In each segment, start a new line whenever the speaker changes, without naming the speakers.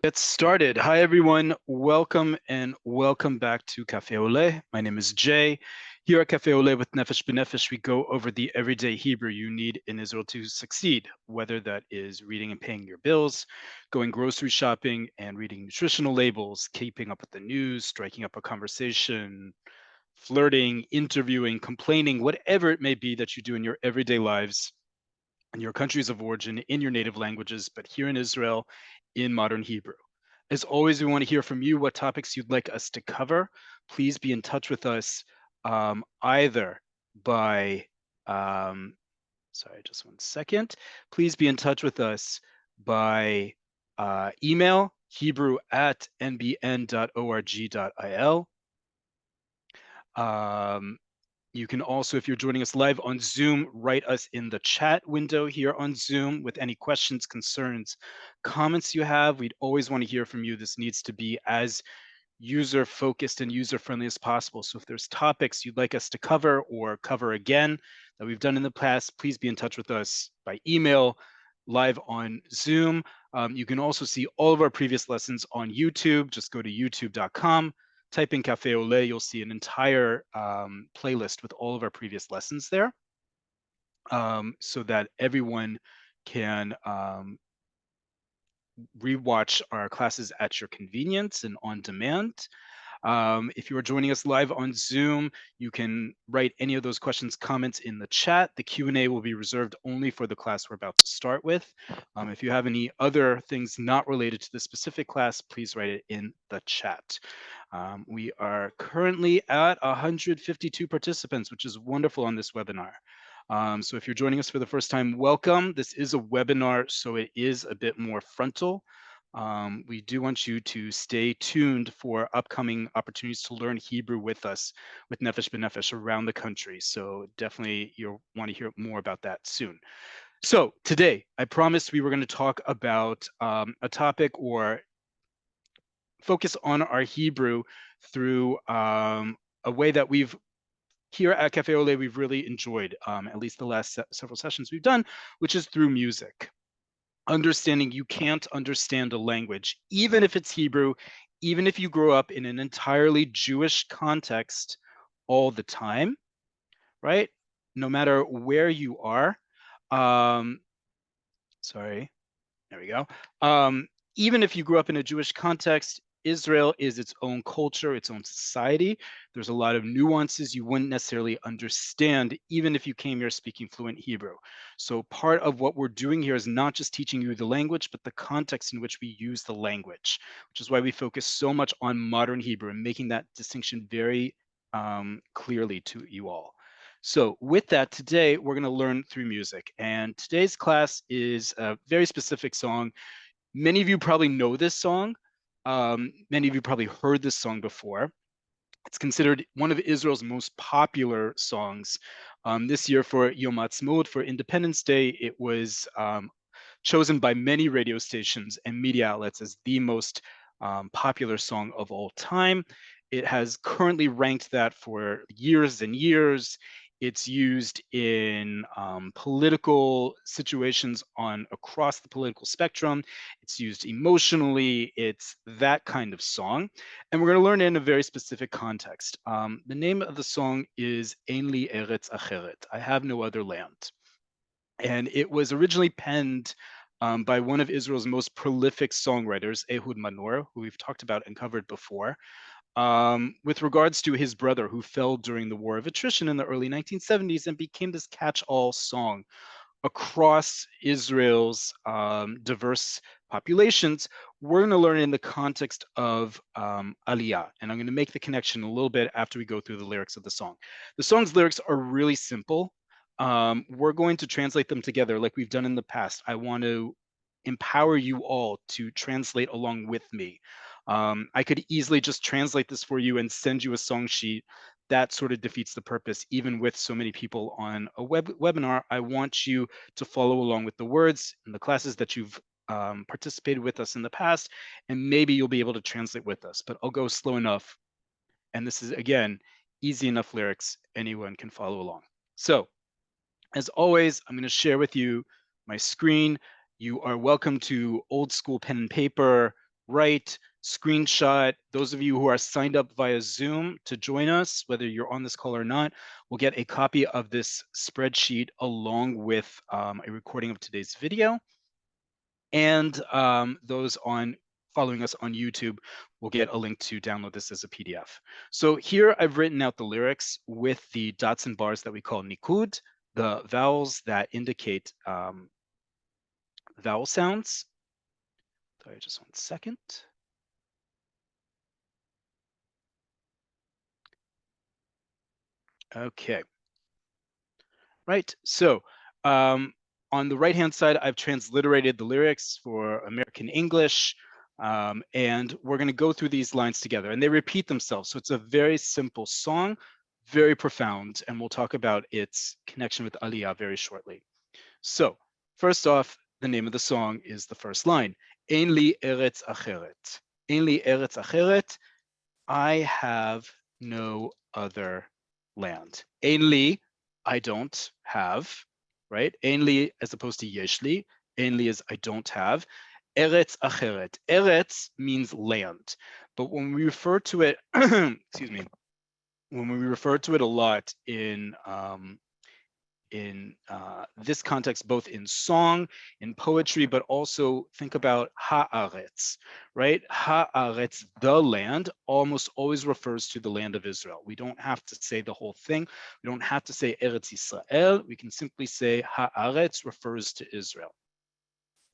Get started. Hi, everyone. Welcome and welcome back to Cafe Oleh. My name is Jay. Here at Cafe Oleh with Nefesh B'Nefesh, we go over the everyday Hebrew you need in Israel to succeed, whether that is reading and paying your bills, going grocery shopping and reading nutritional labels, keeping up with the news, striking up a conversation, flirting, interviewing, complaining, whatever it may be that you do in your everyday lives, in your countries of origin, in your native languages, but here in Israel, in modern Hebrew. As always, we want to hear from you what topics you'd like us to cover. Please be in touch with us either by, sorry, just one second. Please be in touch with us by email, hebrew@nbn.org.il. You can also, if you're joining us live on Zoom, write us in the chat window here on Zoom with any questions, concerns, comments you have. We'd always want to hear from you. This needs to be as user-focused and user-friendly as possible. So if there's topics you'd like us to cover or cover again that we've done in the past, please be in touch with us by email, live on Zoom. You can also see all of our previous lessons on YouTube. Just go to youtube.com. Type in Cafe Oleh, you'll see an entire playlist with all of our previous lessons there, so that everyone can rewatch our classes at your convenience and on demand. If you are joining us live on Zoom, you can write any of those questions, comments in the chat. The Q&A will be reserved only for the class we're about to start with. If you have any other things not related to the specific class, please write it in the chat. We are currently at 152 participants, which is wonderful on this webinar. So if you're joining us for the first time, welcome. This is a webinar, so it is a bit more frontal. We do want you to stay tuned for upcoming opportunities to learn Hebrew with us, with Nefesh B'Nefesh around the country. So definitely you'll want to hear more about that soon. So today, I promised we were going to talk about a topic or focus on our Hebrew through a way that we've here at Cafe Oleh, we've really enjoyed, at least the last several sessions we've done, which is through music. Understanding you can't understand a language, even if it's Hebrew, even if you grow up in an entirely Jewish context all the time, right? No matter where you are. Sorry, there we go. Even if you grew up in a Jewish context, Israel is its own culture, its own society. There's a lot of nuances you wouldn't necessarily understand, even if you came here speaking fluent Hebrew. So part of what we're doing here is not just teaching you the language, but the context in which we use the language, which is why we focus so much on modern Hebrew and making that distinction very clearly to you all. So with that, today we're going to learn through music. And today's class is a very specific song. Many of you probably know this song. Many of you probably heard this song before. It's considered one of Israel's most popular songs. This year for Yom Ha'atzmaut, for Independence Day, it was chosen by many radio stations and media outlets as the most popular song of all time. It has currently ranked that for years and years. It's used in political situations on across the political spectrum. It's used emotionally. It's that kind of song. And we're going to learn it in a very specific context. The name of the song is Ein li Eretz Acheret. I have no other land. And it was originally penned by one of Israel's most prolific songwriters, Ehud Manor, who we've talked about and covered before, with regards to his brother who fell during the War of Attrition in the early 1970s and became this catch-all song across Israel's diverse populations. We're going to learn in the context of Aliyah, and I'm going to make the connection a little bit after we go through the lyrics of the song. The song's lyrics are really simple. We're going to translate them together like we've done in the past. I want to empower you all to translate along with me. I could easily just translate this for you and send you a song sheet. That sort of defeats the purpose. Even with so many people on a webinar, I want you to follow along with the words in the classes that you've participated with us in the past, and maybe you'll be able to translate with us, but I'll go slow enough. And this is, again, easy enough lyrics, anyone can follow along. So as always, I'm going to share with you my screen. You are welcome to old school pen and paper, write, screenshot. Those of you who are signed up via Zoom to join us, whether you're on this call or not, will get a copy of this spreadsheet along with a recording of today's video. And those following us on YouTube will get a link to download this as a PDF. So here I've written out the lyrics with the dots and bars that we call nikud, the vowels that indicate vowel sounds. Sorry, just 1 second. Okay. Right, so on the right-hand side, I've transliterated the lyrics for American English, and we're going to go through these lines together, and they repeat themselves. So it's a very simple song, very profound, and we'll talk about its connection with Aliyah very shortly. So first off, the name of the song is the first line. Ein li Eretz Acheret. Ein li Eretz Acheret. I have no other land. Ein li, I don't have, right? Ein li as opposed to yesh li. Ein li is I don't have. Eretz Acheret. Eretz means land. But when we refer to it, excuse me, when we refer to it a lot in this context, both in song, in poetry, but also think about haaretz, right? Haaretz, the land, almost always refers to the land of Israel. We don't have to say the whole thing. We don't have to say Eretz Israel. We can simply say haaretz refers to Israel.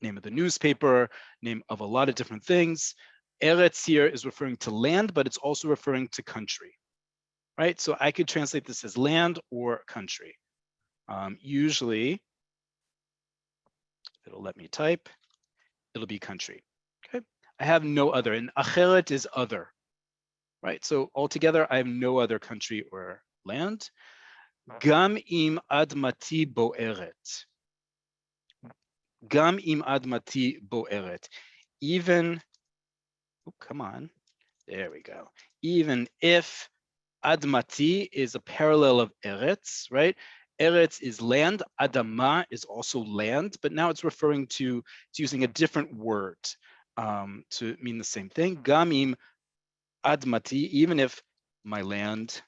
Name of the newspaper, name of a lot of different things. Eretz here is referring to land, but it's also referring to country, right? So I could translate this as land or country. Usually, it'll let me type, it'll be country, okay? I have no other, and Acheret is other, right? So altogether, I have no other country or land. Gam im admati bo'eret. Gam im admati bo'eret. Even, oh, come on, there we go. Even if admati is a parallel of Eretz, right? Eretz is land, Adama is also land, but now it's referring to, it's using a different word to mean the same thing. Gamim admati, even if my land,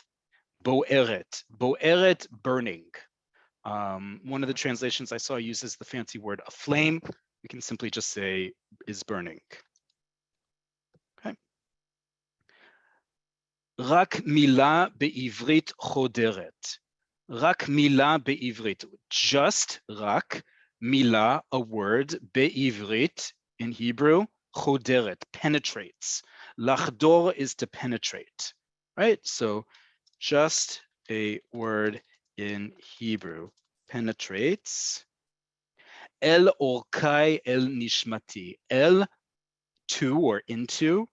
bo'eret, bo'eret, burning. One of the translations I saw uses the fancy word aflame. We can simply just say is burning. Okay. Rak milah be'ivrit choderet. Rak milah be'ivrit. Just rak milah, a word, be'ivrit in Hebrew, choderet, penetrates. Lachdor is to penetrate, right? So just a word in Hebrew, penetrates. El orkai el nishmati. El, to or into.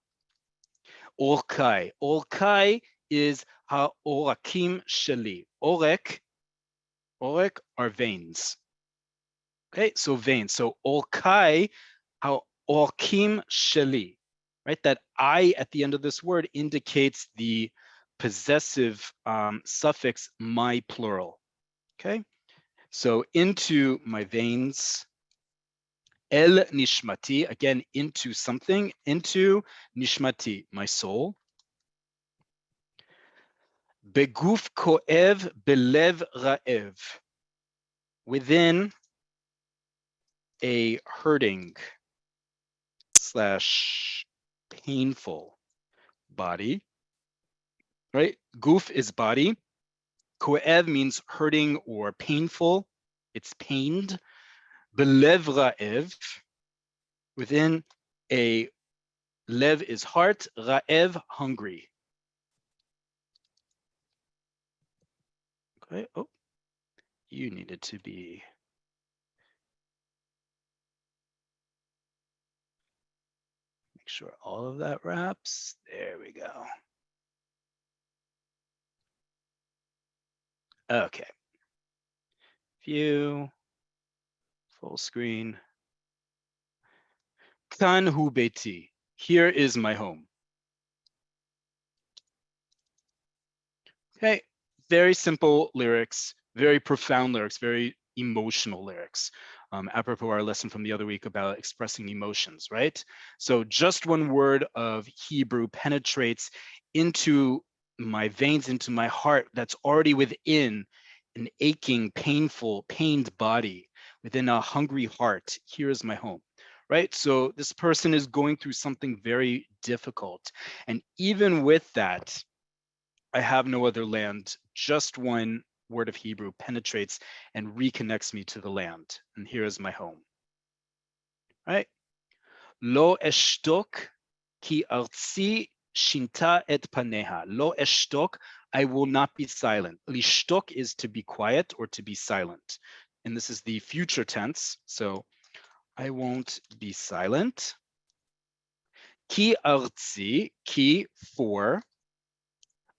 Orkai. Orkai is ha'orakim sheli. Orek are veins. Okay, so veins. So orkai, ha'orakim sheli, right? That I at the end of this word indicates the possessive suffix my plural. Okay, so into my veins. El nishmati, again, into something, into nishmati, my soul. Beguf ko'ev, belev ra'ev. Within a hurting / painful body, right? Guf is body. Ko'ev means hurting or painful. It's pained. Belev ra'ev. Within a lev is heart. Ra'ev, hungry. Okay. Oh, you needed to be. Make sure all of that wraps. There we go. Okay. View, full screen. Kan hu beti. Here is my home. Okay, very simple lyrics, very profound lyrics, very emotional lyrics. apropos our lesson from the other week about expressing emotions, right? So just one word of Hebrew penetrates into my veins, into my heart that's already within an aching, painful, pained body, within a hungry heart. Here is my home, right? So this person is going through something very difficult. And even with that, I have no other land. Just one word of Hebrew penetrates and reconnects me to the land. And here is my home, right? Lo eshtok ki artsi shinta et paneha. Lo eshtok, I will not be silent. Lishtok is to be quiet or to be silent. And this is the future tense. So I won't be silent. Ki artsi, ki for,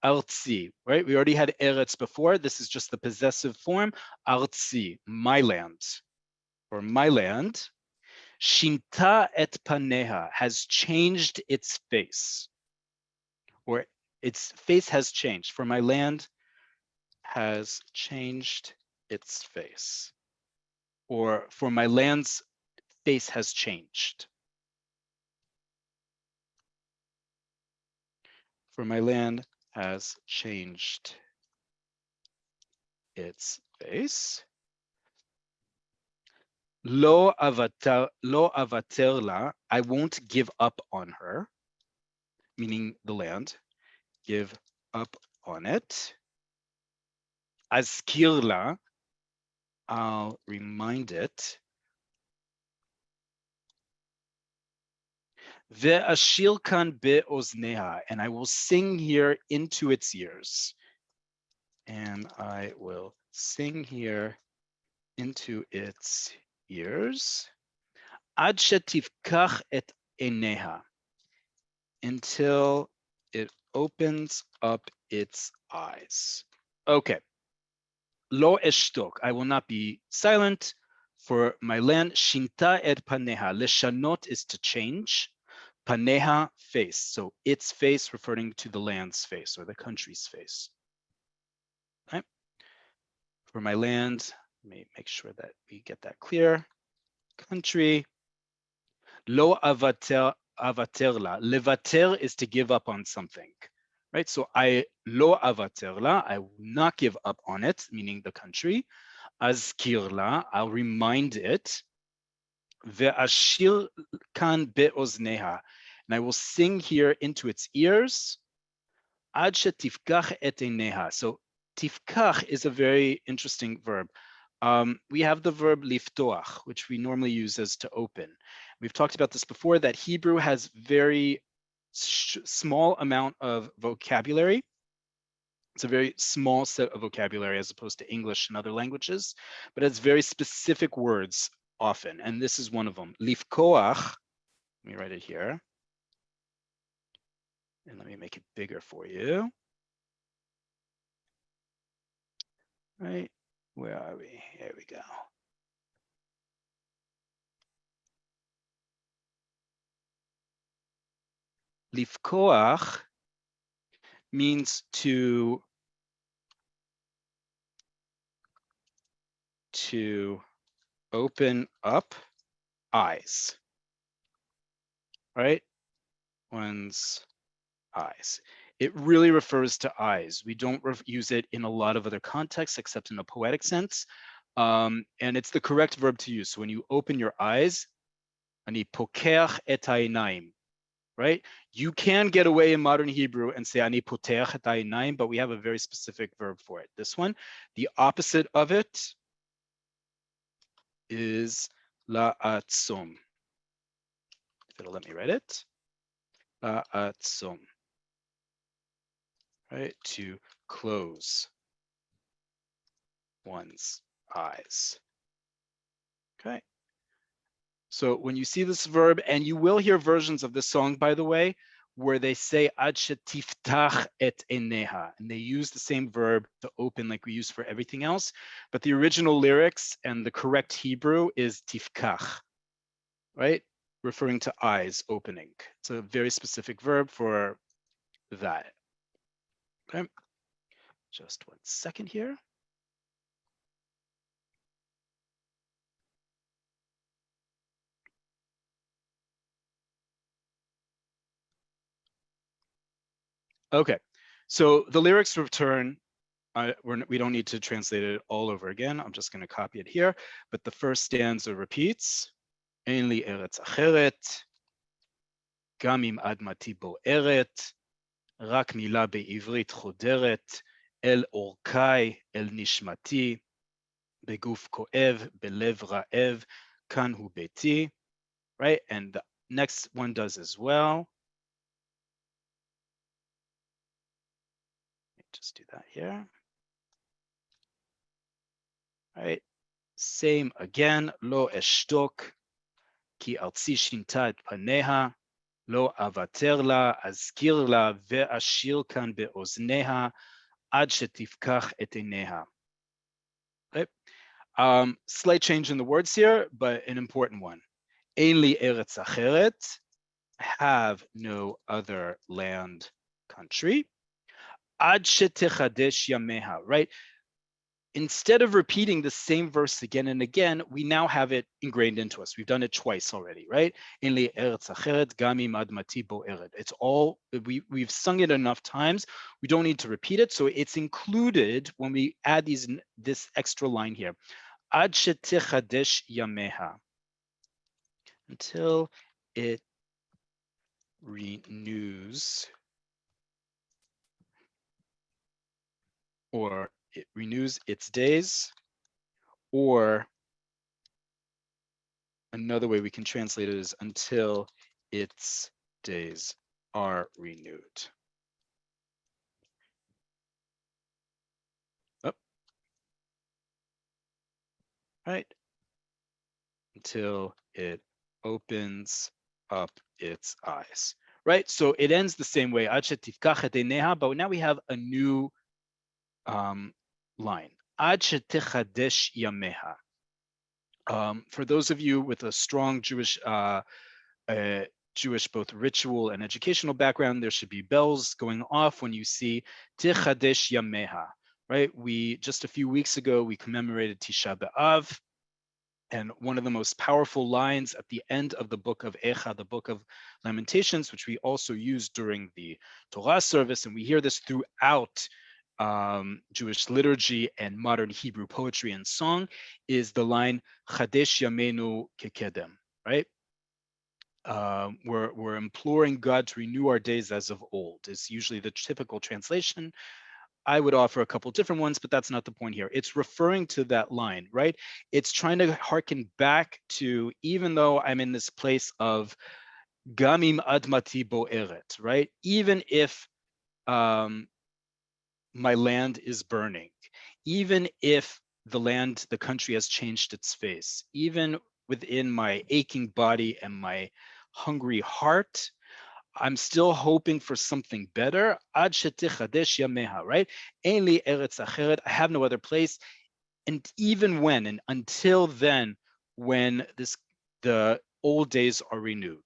artsi, right? We already had Eretz before. This is just the possessive form. Artsi, my land, or my land. Shinta et paneha, has changed its face, or its face has changed. For my land has changed its face, or for my land's face has changed. For my land has changed its face. Lo avater la, I won't give up on her, meaning the land, give up on it. Azkir la, I'll remind it. Ve'ashir kan be'ozneha, and I will sing here into its ears. And I will sing here into its ears. Ad shetivkach et eneha, until it opens up its eyes. Okay. Lo eshtok, I will not be silent. For my land, shinta et paneha. Leshanot is to change. Paneha, face. So its face referring to the land's face or the country's face. Okay. For my land, let me make sure that we get that clear. Country. Lo avater la. Levater is to give up on something, right? So I lo avater la, I will not give up on it, meaning the country. Azkir la, I'll remind it. Ve'ashir kan be'ozneha, and I will sing here into its ears. Ad shetifkach et eineha. So tifkach is a very interesting verb. We have the verb liftoach, which we normally use as to open. We've talked about this before, that Hebrew has very small amount of vocabulary. It's a very small set of vocabulary as opposed to English and other languages, but it's very specific words often, and this is one of them. Lifkoach, let me write it here, and let me make it bigger for you. Right, where are we? Here we go. Lifkoach means to open up eyes, right? One's eyes. It really refers to eyes. We don't use it in a lot of other contexts except in a poetic sense. And it's the correct verb to use. So when you open your eyes, ani pokeach et ha'inayim, right? You can get away in modern Hebrew and say ani poteach et ha'inayim, but we have a very specific verb for it. This one, the opposite of it is la'atzom. If it'll let me write it, la'atzom, right? To close one's eyes. Okay. So when you see this verb, and you will hear versions of this song, by the way, where they say ad shetiftach et eneha, and they use the same verb to open like we use for everything else, but the original lyrics and the correct Hebrew is tifkach, right? Referring to eyes opening. It's a very specific verb for that. Okay, just 1 second here. Okay, so the lyrics return. We don't need to translate it all over again. I'm just going to copy it here. But the first stanza repeats, אין לי ארץ אחרת, גם אם אדמתי בוערת, רק מילה בעברית חודרת, אל אורכי, אל נשמתי, בגוף כואב, בלב רעב, כאן הוא ביתי. Right? And the next one does as well. Just do that here. Right? Same again, לא אשתוק, כי ארצי שינתה את פניה, לא אוותר לה, אזכיר לה, ואשיר כאן באוזניה, עד שתפקח את עיניה. Right? Slight change in the words here, but an important one. אין לי ארץ אחרת, have no other land, country. עד שתחדש ימיה, right? Instead of repeating the same verse again and again, we now have it ingrained into us. We've done it twice already, right? אין לי ארץ אחרת, גם אם אדמתי בוערת. It's all, we've sung it enough times. We don't need to repeat it. So it's included when we add this extra line here. עד שתחדש ימיה. Until it renews, or it renews its days, or another way we can translate it is until its days are renewed. Oh. Right? Until it opens up its eyes. Right? So it ends the same way. But now we have a new line. For those of you with a strong Jewish both ritual and educational background, there should be bells going off when you see Tichadesh Yameha, right? Just a few weeks ago, we commemorated Tisha B'Av, and one of the most powerful lines at the end of the book of Echa, the book of Lamentations, which we also use during the Torah service, and we hear this throughout Jewish liturgy and modern Hebrew poetry and song, is the line Chadesh Yamenu Kekedem, right? We're imploring God to renew our days as of old, is usually the typical translation. I would offer a couple different ones, but that's not the point here. It's referring to that line, right? It's trying to hearken back to, even though I'm in this place of Gamim Admati Bo'eret, right? Even if my land is burning, even if the country has changed its face, even within my aching body and my hungry heart, I'm still hoping for something better. Ad shetichadesh yameha, right? Ein li eretz acheret. I have no other place. And even when, and until then, when the old days are renewed,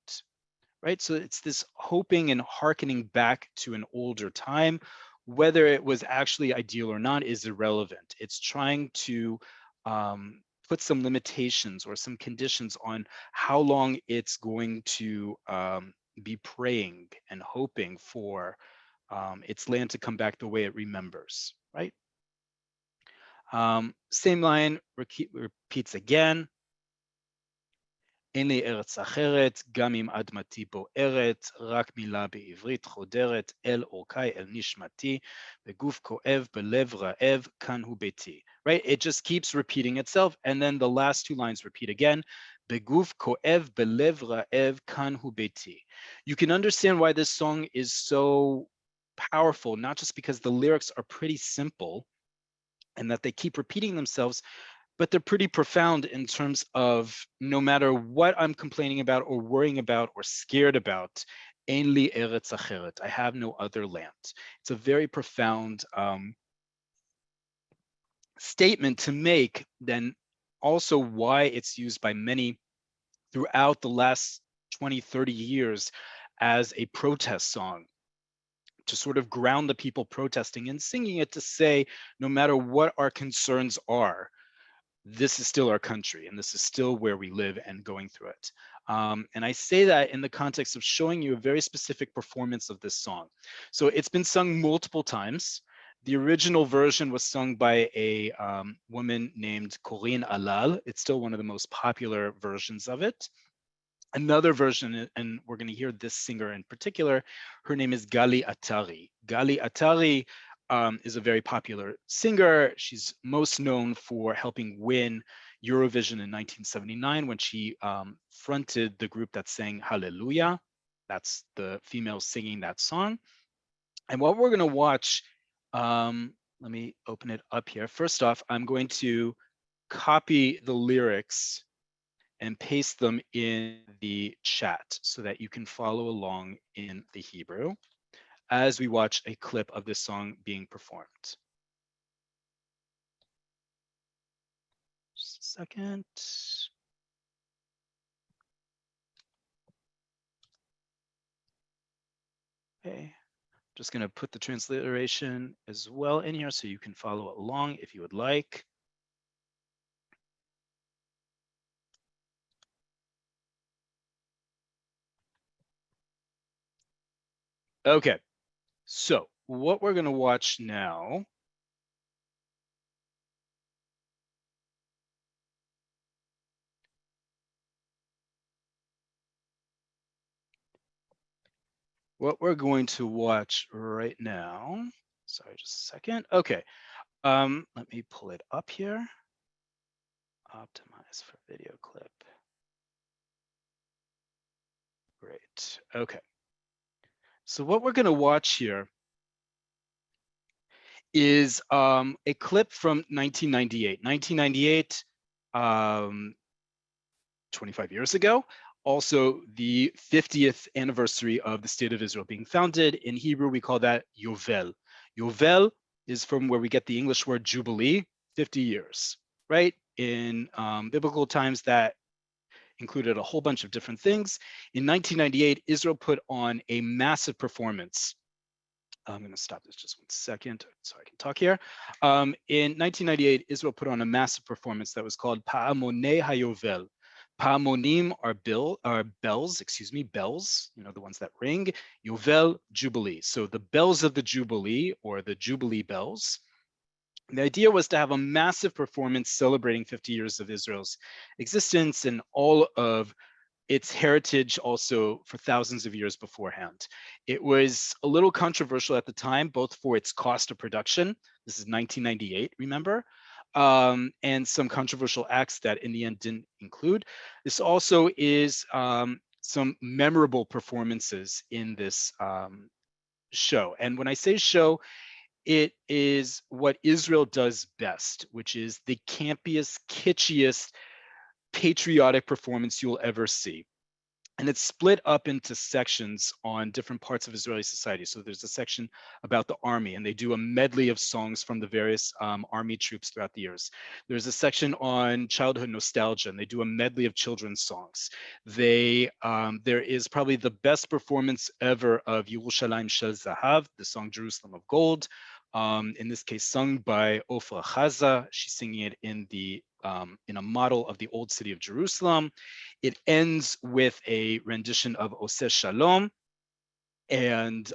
right? So it's this hoping and hearkening back to an older time. Whether it was actually ideal or not is irrelevant. It's trying to put some limitations or some conditions on how long it's going to be praying and hoping for its land to come back the way it remembers, right? Same line repeats again. אין לי ארץ אחרת, גם אם אדמתי בוערת, רק מילה בעברית חודרת, אל אורכי, אל נשמתי, בגוף כואב, בלב רעב, כאן הוא ביתי. Right? It just keeps repeating itself, and then the last two lines repeat again. בגוף כואב, בלב רעב, כאן הוא ביתי. You can understand why this song is so powerful, not just because the lyrics are pretty simple and that they keep repeating themselves, but they're pretty profound in terms of no matter what I'm complaining about or worrying about or scared about, Ein li eretz acheret, I have no other land. It's a very profound statement to make, then also why it's used by many throughout the last 20, 30 years as a protest song, to sort of ground the people protesting and singing it to say, no matter what our concerns are, this is still our country and this is still where we live and going through it. And I say that in the context of showing you a very specific performance of this song. So it's been sung multiple times. The original version was sung by a woman named Corinne Alal. It's still one of the most popular versions of it. Another version, and we're going to hear this singer in particular, her name is Gali Atari. Gali Atari is a very popular singer. She's most known for helping win Eurovision in 1979 when she fronted the group that sang Hallelujah. That's the female singing that song. And what we're going to watch, let me open it up here. First off, I'm going to copy the lyrics and paste them in the chat so that you can follow along in the Hebrew as we watch a clip of this song being performed. Just a second. Okay, just going to put the transliteration as well in here so you can follow along if you would like. Okay, so what we're going to watch now right now, sorry, just a second. Okay, let me pull it up here. Optimize for video clip. Great. Okay. So what we're going to watch here is a clip from 1998. 1998, 25 years ago. Also, the 50th anniversary of the State of Israel being founded. In Hebrew, we call that Yovel. Yovel is from where we get the English word Jubilee, 50 years, right? In biblical times, that included a whole bunch of different things. In 1998, Israel put on a massive performance. I'm going to stop this just one second so I can talk here. In 1998, Israel put on a massive performance that was called Pa'amonei Hayovel. Pa'amonim are bells, bells, the ones that ring. Yovel, Jubilee. So the bells of the Jubilee, or the Jubilee bells. The idea was to have a massive performance celebrating 50 years of Israel's existence and all of its heritage also for thousands of years beforehand. It was a little controversial at the time, both for its cost of production. This is 1998, remember? And some controversial acts that in the end didn't include. This also is some memorable performances in this show. And when I say show, it is what Israel does best, which is the campiest, kitschiest, patriotic performance you'll ever see. And it's split up into sections on different parts of Israeli society. So there's a section about the army, and they do a medley of songs from the various army troops throughout the years. There's a section on childhood nostalgia, and they do a medley of children's songs. There is probably the best performance ever of Yerushalayim Shel Zahav, the song Jerusalem of Gold. In this case, sung by Ofra Chaza. She's singing it in a model of the old city of Jerusalem. It ends with a rendition of Oseh Shalom, and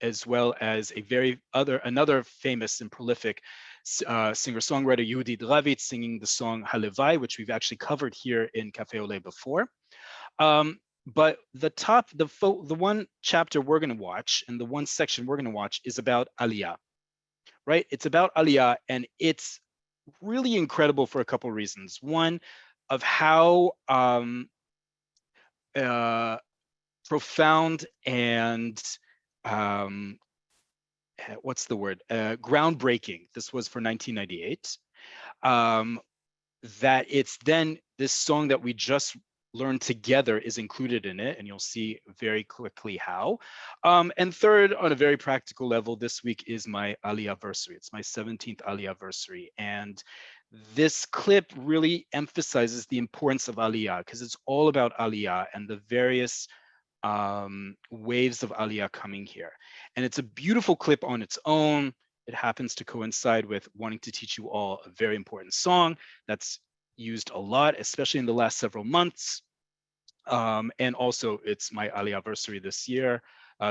as well as another famous and prolific singer-songwriter, Yehudit Ravitz, singing the song Halevai, which we've actually covered here in Cafe Oleh before. But the one chapter we're going to watch, and the one section we're going to watch, is about Aliyah, right? It's about Aliyah, and it's really incredible for a couple of reasons. One, of how profound and what's the word? Groundbreaking this was for 1998. That it's then this song that we just learned together is included in it, and you'll see very quickly how. And third, on a very practical level, this week is my Aliyah-versary. It's my 17th Aliyah-versary, and this clip really emphasizes the importance of Aliyah, because it's all about Aliyah and the various waves of Aliyah coming here. And it's a beautiful clip on its own. It happens to coincide with wanting to teach you all a very important song that's used a lot, especially in the last several months. And also, it's my Aliyah anniversary this year.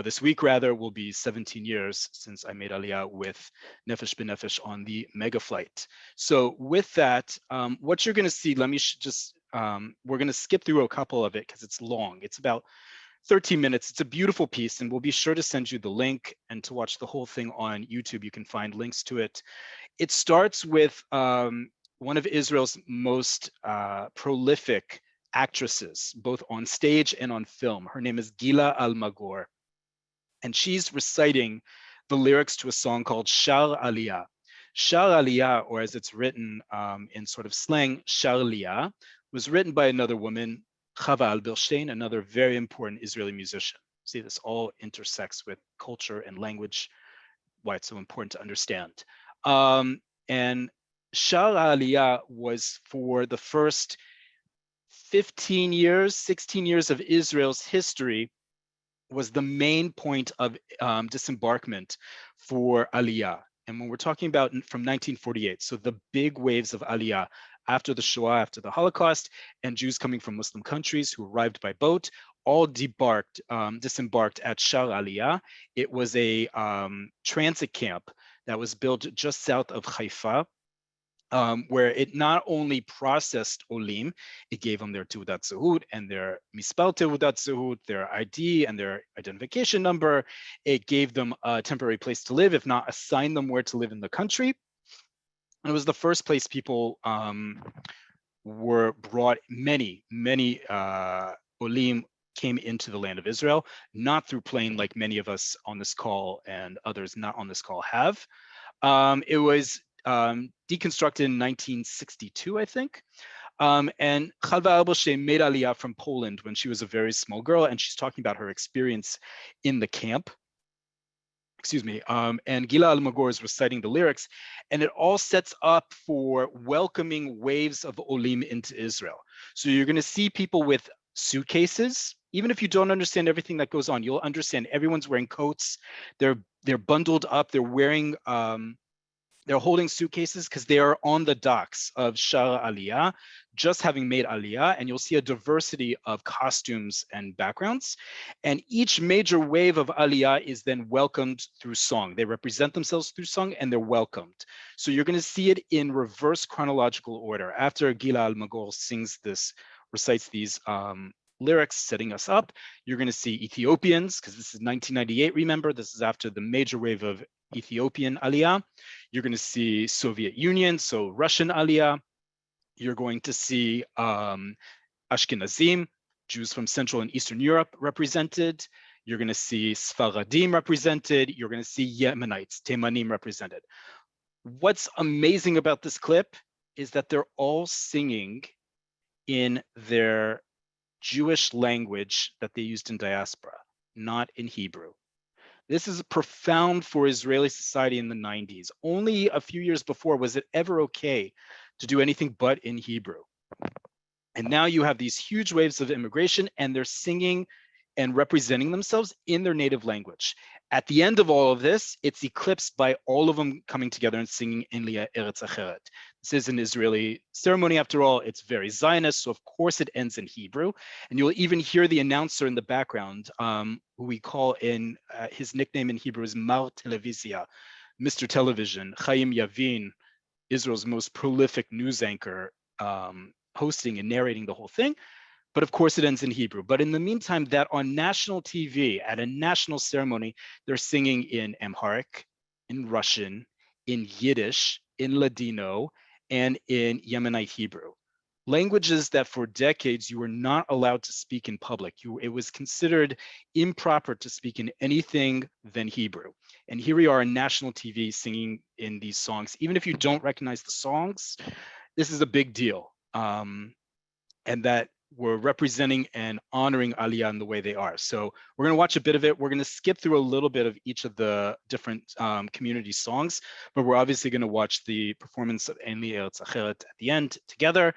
This week, rather, will be 17 years since I made Aliyah with Nefesh B'Nefesh on the mega flight. So with that, what you're going to see, let me just, we're going to skip through a couple of it because it's long. It's about 13 minutes. It's a beautiful piece, and we'll be sure to send you the link. And to watch the whole thing on YouTube, you can find links to it. It starts with one of Israel's most prolific actresses, both on stage and on film. Her name is Gila Almagor, and she's reciting the lyrics to a song called Shar Aliyah. Shar Aliyah, or as it's written in sort of slang, Shar Liyah, was written by another woman, Chava Alberstein, another very important Israeli musician. See, this all intersects with culture and language, why it's so important to understand. And Shar Aliyah was for the first 15 years, 16 years of Israel's history, was the main point of disembarkment for Aliyah. And when we're talking about from 1948, so the big waves of Aliyah after the Shoah, after the Holocaust, and Jews coming from Muslim countries who arrived by boat, all disembarked at Shar Aliyah. It was a transit camp that was built just south of Haifa, where it not only processed Olim, it gave them their Teudat Zehut and their Mispal Teudat Zehut, their ID and their identification number. It gave them a temporary place to live, if not assigned them where to live in the country. And it was the first place people were brought, many Olim came into the land of Israel, not through plane like many of us on this call and others not on this call have. It was deconstructed in 1962, I think. And Chava Alboshe made Aliyah from Poland when she was a very small girl, and she's talking about her experience in the camp. Excuse me. And Gila Almagor is reciting the lyrics, and it all sets up for welcoming waves of Olim into Israel. So you're going to see people with suitcases. Even if you don't understand everything that goes on, you'll understand everyone's wearing coats. They're bundled up. They're wearing they're holding suitcases because they are on the docks of Shar Aliyah, just having made Aliyah, and you'll see a diversity of costumes and backgrounds. And each major wave of Aliyah is then welcomed through song. They represent themselves through song and they're welcomed. So you're going to see it in reverse chronological order. After Gila Almagor sings this, recites these lyrics setting us up, you're going to see Ethiopians, because this is 1998, remember, this is after the major wave of Ethiopian Aliyah. You're going to see Soviet Union, so Russian Aliyah. You're going to see Ashkenazim, Jews from Central and Eastern Europe represented. You're going to see Sfaradim represented. You're going to see Yemenites, Temanim represented. What's amazing about this clip is that they're all singing in their Jewish language that they used in diaspora, not in Hebrew. This is profound for Israeli society in the 90s. Only a few years before was it ever okay to do anything but in Hebrew. And now you have these huge waves of immigration, and they're singing and representing themselves in their native language. At the end of all of this, it's eclipsed by all of them coming together and singing Oleh, Eretz, Acheret. This is an Israeli ceremony, after all. It's very Zionist, so of course it ends in Hebrew. And you'll even hear the announcer in the background, who we call in, his nickname in Hebrew is Mar Televizia, Mr. Television, Chaim Yavin, Israel's most prolific news anchor, hosting and narrating the whole thing. But of course it ends in Hebrew. But in the meantime, that on national TV, at a national ceremony, they're singing in Amharic, in Russian, in Yiddish, in Ladino, and in Yemenite Hebrew. Languages that for decades you were not allowed to speak in public. It was considered improper to speak in anything than Hebrew. And here we are on national TV singing in these songs. Even if you don't recognize the songs, this is a big deal. And that we're representing and honoring Aliyah in the way they are. So we're going to watch a bit of it. We're going to skip through a little bit of each of the different community songs, but we're obviously going to watch the performance of Oleh, Eretz, Acheret at the end together.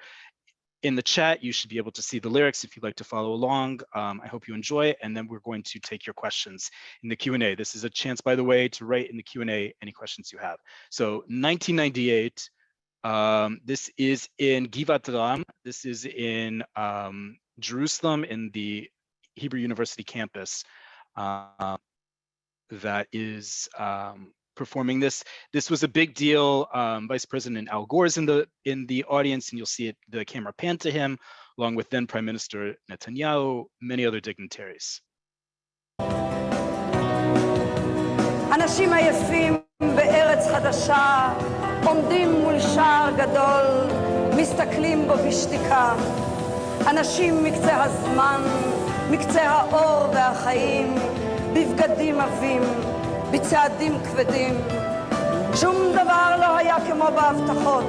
In the chat, you should be able to see the lyrics if you'd like to follow along. I hope you enjoy it, and then we're going to take your questions in the Q&A. This is a chance, by the way, to write in the Q&A any questions you have. So 1998, this is in Givat Ram. This is in Jerusalem in the Hebrew University campus that is performing this. This was a big deal. Vice President Al Gore's in the audience, and you'll see it, the camera pan to him, along with then Prime Minister Netanyahu, many other dignitaries.
אנשים עייפים בארץ חדשה, עומדים מול שער גדול, מסתכלים בו בשתיקה. אנשים מקצה הזמן, מקצה האור והחיים, בבגדים עבים, בצעדים כבדים. שום דבר לא היה כמו בהבטחות.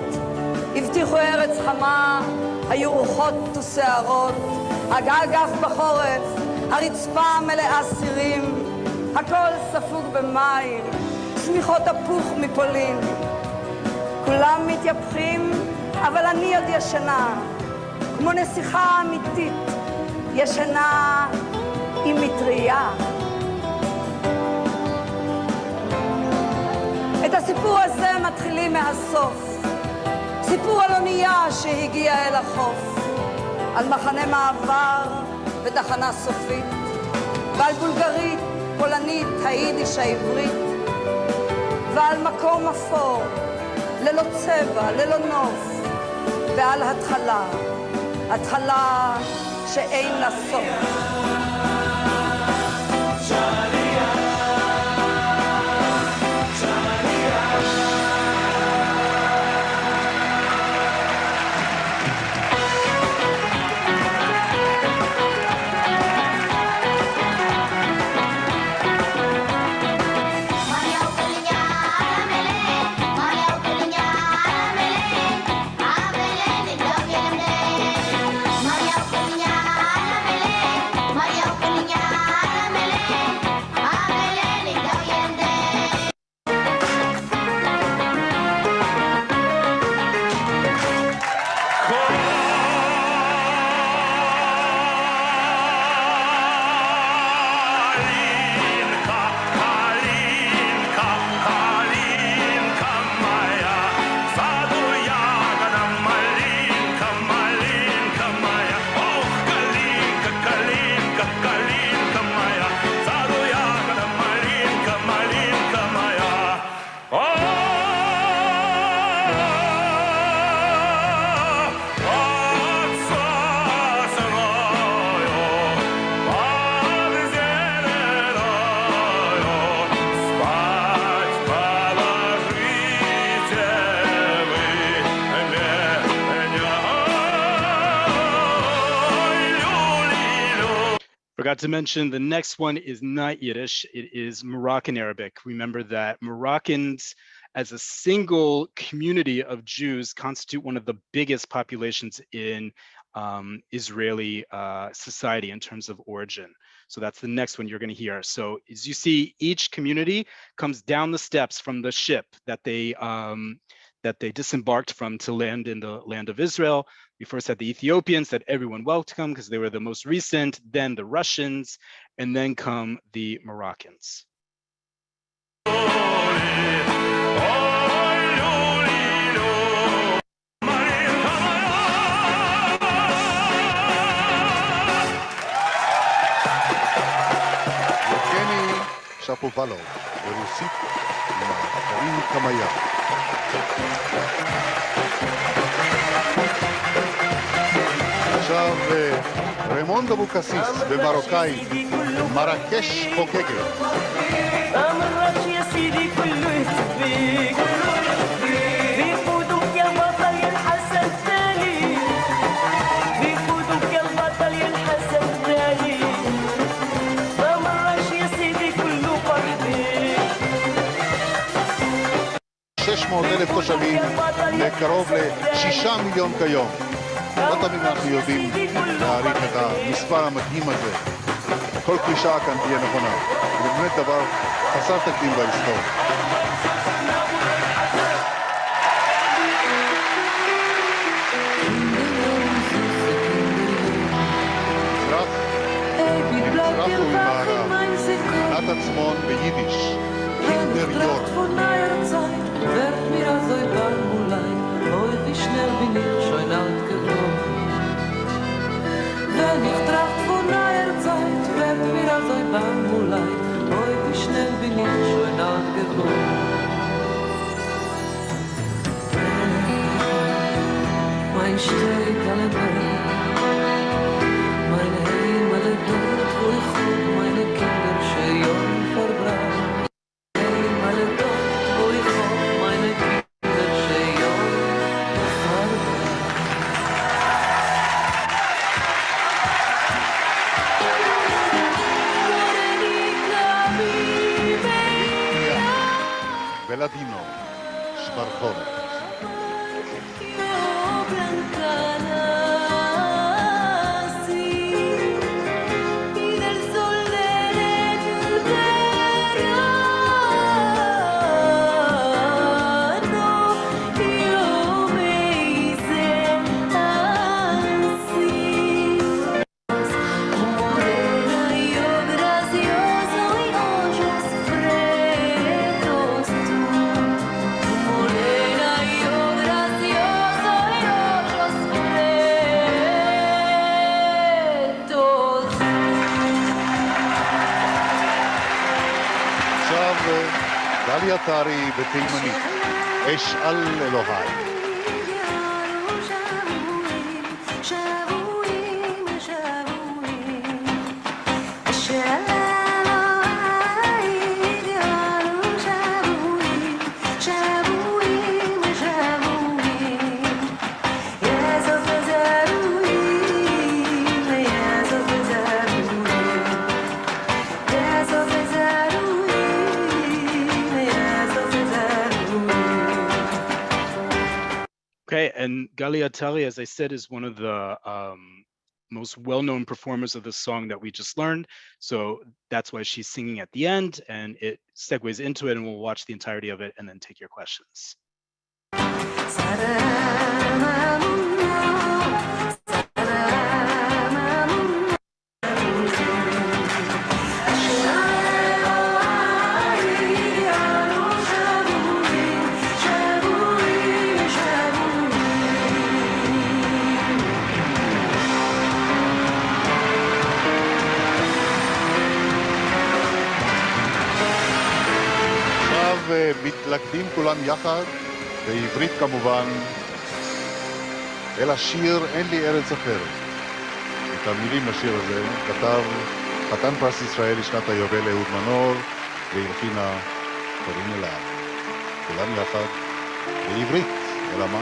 הבטיחו ארץ חמה, היו רוחות וסערות, הגג עף בחורף, הרצפה מלאה סירים, הכל ספוג במים, שמיכות הפוך מפולין. כולם מתייפחים, אבל אני עוד ישנה, כמו נסיכה אמיתית, ישנה עם מטריה. את הסיפור הזה מתחילים מהסוף, סיפור על אונייה שהגיעה אל החוף, על מחנה מעבר ותחנה סופית, ועל בולגרית, פולנית, היידיש העברית, ועל מקום אפור, ללא צבע, ללא נוף, ועל התחלה, התחלה שאין לה סוף.
Forgot to mention the next one is not Yiddish, it is Moroccan Arabic. Remember that Moroccans as a single community of Jews constitute one of the biggest populations in Israeli society in terms of origin. So that's the next one you're going to hear. So as you see, each community comes down the steps from the ship that they disembarked from to land in the land of Israel. We first had the Ethiopians that everyone welcomed because they were the most recent, then the Russians, and then come the Moroccans.
שפופלוב, ברוסית, קרים קמיה. עכשיו רמונד אבוקסיס במרוקאית, מרקש חוגגת. אלף תושבים לקרוב ל6 מיליון כיום. לא תמיד אנחנו יודעים להעריך את המספר המדהים הזה. כל קלישה כאן תהיה נכונה. זה באמת דבר חסר תקדים בהיסטוריה. מזרח וממערב, ענת עצמון ביידיש, קינדר יור.
Wird mir also egal, Mulai, heute schnell bin ich schon alt geworden. Wenn Mein steht alle Welt, meine Himmel dort, wo ich hoch meine Kinder schon verbracht. Himmel dort, wo ich hoch meine Kinder schon verbracht.
ולדינו, שברחובת. גליה טרי בתימנית, אש על אלוהי.
Okay, and Galia Tali, as I said, is one of the most well-known performers of the song that we just learned. So that's why she's singing at the end, and it segues into it, and we'll watch the entirety of it and then take your questions.
מתלכדים כולם יחד, בעברית כמובן, אל השיר אין לי ארץ אחרת. את המילים לשיר הזה כתב חתן פרס ישראל לשנת היובל אהוד מנור, והלחינה קוראים אליה. כולם יחד, בעברית, אלא מה?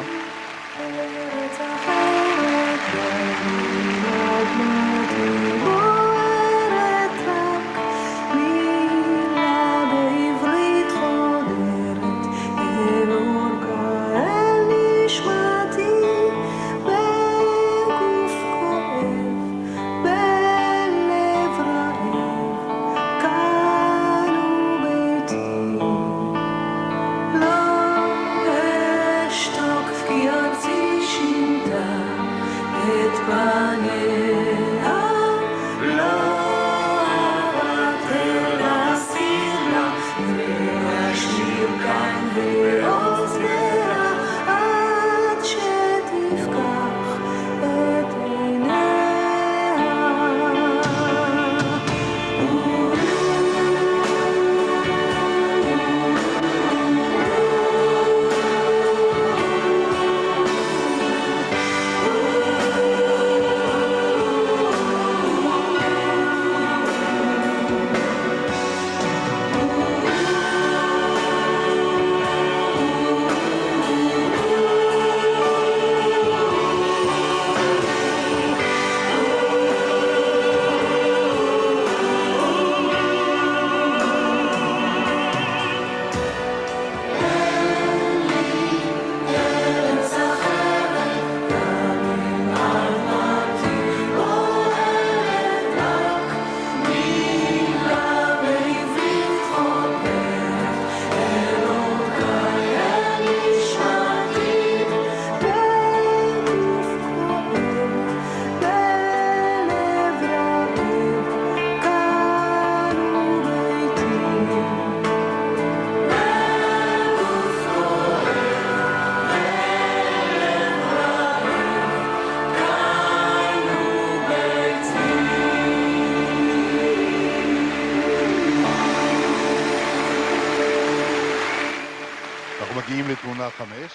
מגיעים לתמונה 5.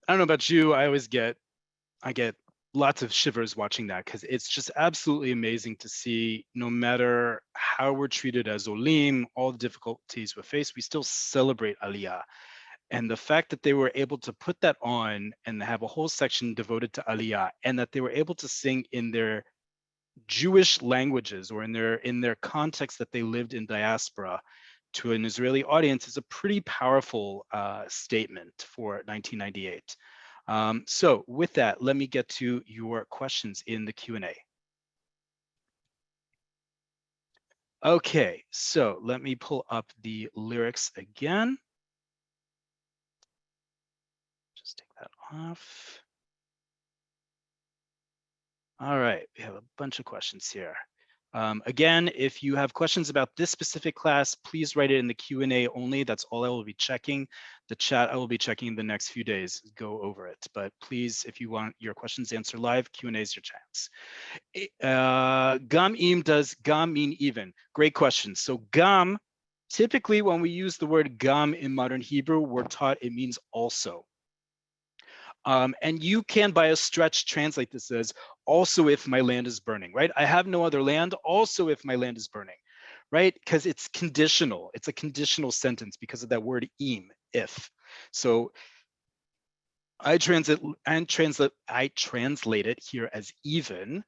I don't know about you, I get lots of shivers watching that because it's just absolutely amazing to see, no matter how we're treated as Olim, all the difficulties we face, we still celebrate Aliyah. And the fact that they were able to put that on and have a whole section devoted to Aliyah, and that they were able to sing in their Jewish languages or in their context that they lived in diaspora to an Israeli audience is a pretty powerful statement for 1998. So with that, let me get to your questions in the Q&A. Okay, so let me pull up the lyrics again. Just take that off. All right, we have a bunch of questions here. Again, if you have questions about this specific class, please write it in the Q&A only. That's all I will be checking. The chat I will be checking in the next few days. Go over it. But please, if you want your questions answered live, Q&A is your chance. Gam im, does gam mean even? Great question. So gam, typically when we use the word gam in modern Hebrew, we're taught it means also. And you can, by a stretch, translate this as also if my land is burning, right? I have no other land, also if my land is burning, right? Because it's conditional. It's a conditional sentence because of that word im, if. So I translate it here as even,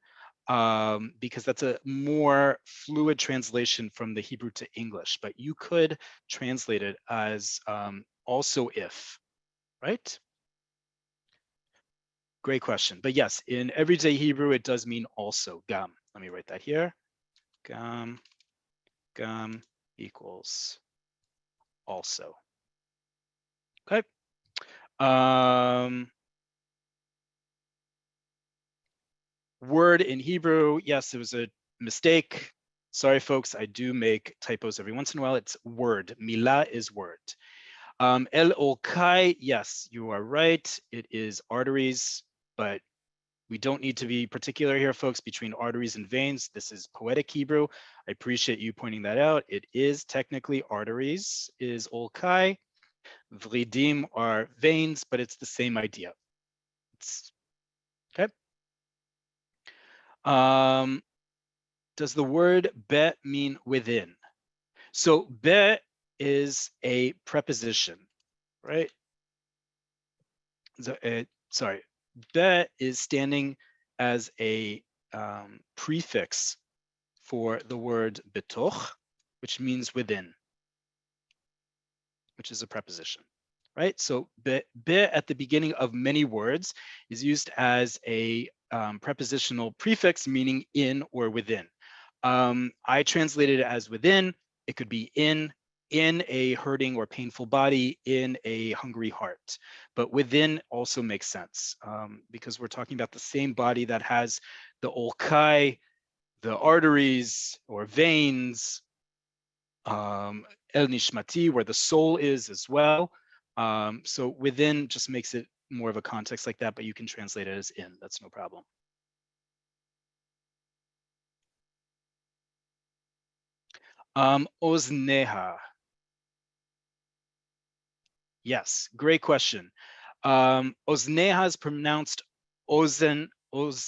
because that's a more fluid translation from the Hebrew to English, but you could translate it as also if, right? Great question. But yes, in everyday Hebrew, it does mean also, gam. Let me write that here. Gam equals also. Okay. Word in Hebrew, yes, it was a mistake. Sorry, folks, I do make typos every once in a while. It's word. Milah is word. El Okai, yes, you are right. It is arteries, but we don't need to be particular here, folks, between arteries and veins. This is poetic Hebrew. I appreciate you pointing that out. It is technically arteries, is Olkai. Vridim are veins, but it's the same idea. It's, okay. Does the word be mean within? So be is a preposition, right? Sorry, be is standing as a prefix for the word betoch, which means within, which is a preposition, right? So be at the beginning of many words is used as a prepositional prefix meaning in or within. I translated it as within. It could be in a hurting or painful body, in a hungry heart. But within also makes sense because we're talking about the same body that has the olkai, the arteries or veins, el nishmati, where the soul is as well. So within just makes it more of a context like that, but you can translate it as in, that's no problem. Ozneha. Yes, great question. Ozneha is pronounced ozen,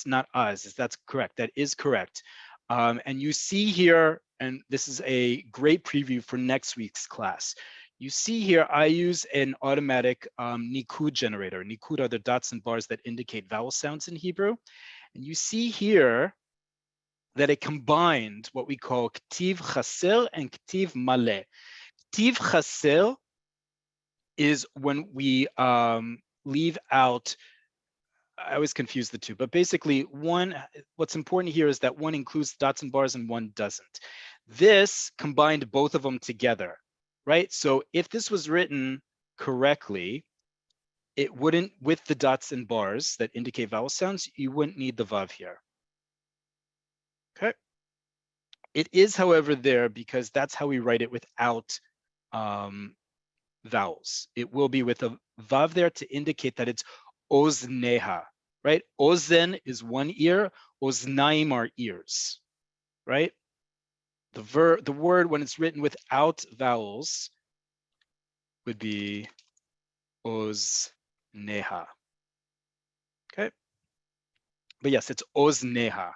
not az. That's correct. That is correct. And you see here, and this is a great preview for next week's class. You see here, I use an automatic nikud generator. Nikud are the dots and bars that indicate vowel sounds in Hebrew. And you see here that it combined what we call ktiv chaser and ktiv maleh. Ktiv chaser is when we leave out, I always confuse the two, but basically what's important here is that one includes dots and bars and one doesn't. This combined both of them together, right? So if this was written correctly, it wouldn't, with the dots and bars that indicate vowel sounds, you wouldn't need the vav here. Okay. It is, however, there because that's how we write it without vowels. It will be with a vav there to indicate that it's ozneha, right? Ozen is one ear, oznaim are ears, right? The word, when it's written without vowels, would be ozneha. Okay. But yes, it's ozneha.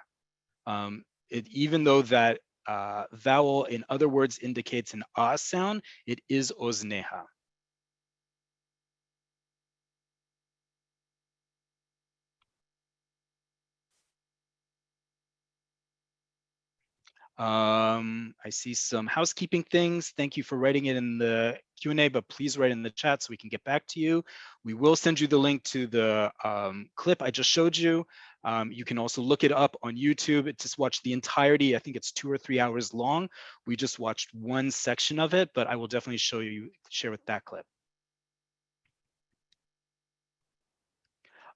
Even though that vowel in other words indicates an ah sound, it is ozneha. I see some housekeeping things. Thank you for writing it in the Q&A, but please write in the chat so we can get back to you. We will send you the link to the clip I just showed you. You can also look it up on YouTube. Just watch the entirety. I think it's 2 or 3 hours long. We just watched one section of it, but I will definitely share with that clip.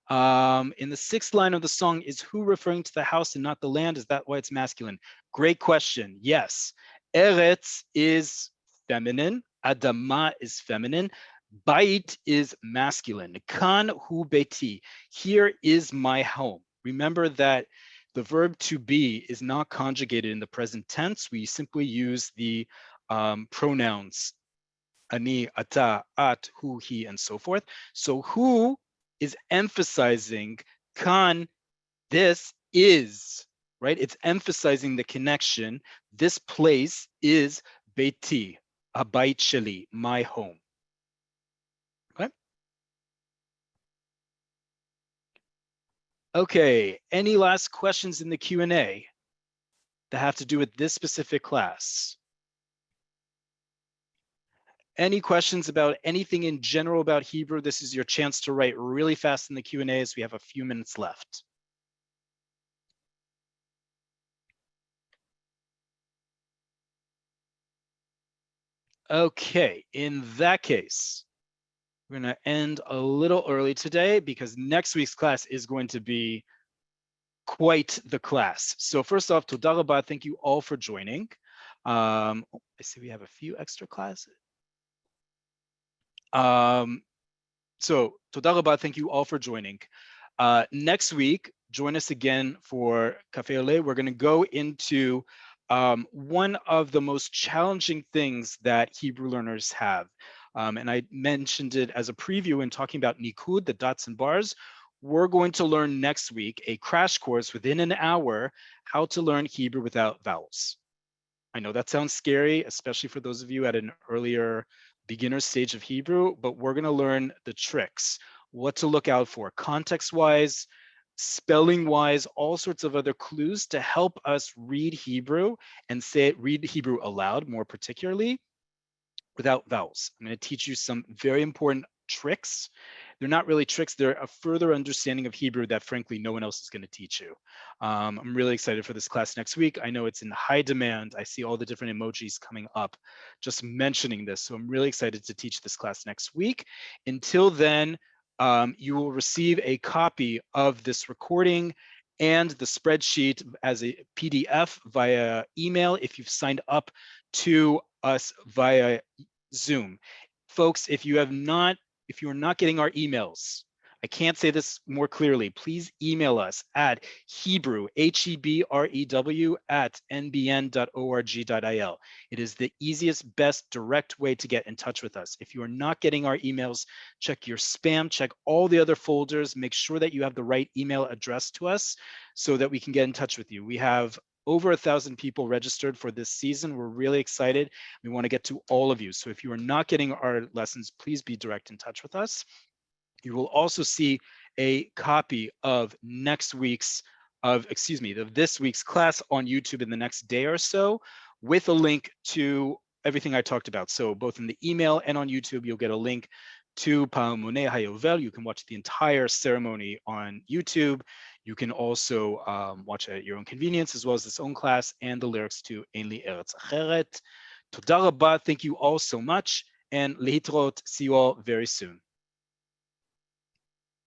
In the 6th line of the song, is who referring to the house and not the land? Is that why it's masculine? Great question. Yes. Eretz is feminine. Adama is feminine. Bait is masculine. Kan hu beti. Here is my home. Remember that the verb to be is not conjugated in the present tense. We simply use the pronouns ani, ata, at, hu, he, and so forth. So who is emphasizing kan, this is, right? It's emphasizing the connection. This place is beiti, abayit sheli, my home. Okay. Okay, any last questions in the Q&A that have to do with this specific class? Any questions about anything in general about Hebrew? This is your chance to write really fast in the Q&A as we have a few minutes left. Okay, in that case, we're going to end a little early today because next week's class is going to be quite the class. So first off, toda rabah, thank you all for joining. I see we have a few extra classes. So toda rabah, thank you all for joining. Next week, join us again for Cafe Oleh. We're going to go into one of the most challenging things that Hebrew learners have. And I mentioned it as a preview in talking about Nikud, the dots and bars. We're going to learn next week a crash course within an hour, how to learn Hebrew without vowels. I know that sounds scary, especially for those of you at an earlier beginner stage of Hebrew, but we're going to learn the tricks, what to look out for context-wise, spelling-wise, all sorts of other clues to help us read Hebrew and read Hebrew aloud, more particularly, without vowels. I'm going to teach you some very important tricks. They're not really tricks, they're a further understanding of Hebrew that frankly no one else is going to teach you. I'm really excited for this class next week. I know it's in high demand. I see all the different emojis coming up just mentioning this. So I'm really excited to teach this class next week. Until then, you will receive a copy of this recording and the spreadsheet as a PDF via email if you've signed up to us via Zoom. Folks, if you are not getting our emails, I can't say this more clearly. Please email us at Hebrew, HEBREW at nbn.org.il. It is the easiest, best, direct way to get in touch with us. If you are not getting our emails, check your spam, check all the other folders, make sure that you have the right email address to us so that we can get in touch with you. We have over 1,000 people registered for this season. We're really excited. We want to get to all of you. So if you are not getting our lessons, please be direct in touch with us. You will also see a copy of this week's class on YouTube in the next day or so with a link to everything I talked about. So both in the email and on YouTube, you'll get a link to Pa'amonei HaYovel. You can watch the entire ceremony on YouTube. You can also watch it at your own convenience, as well as this own class and the lyrics to Ein Li Eretz Acheret. Toda rabah, thank you all so much, and lehitrot, see you all very soon.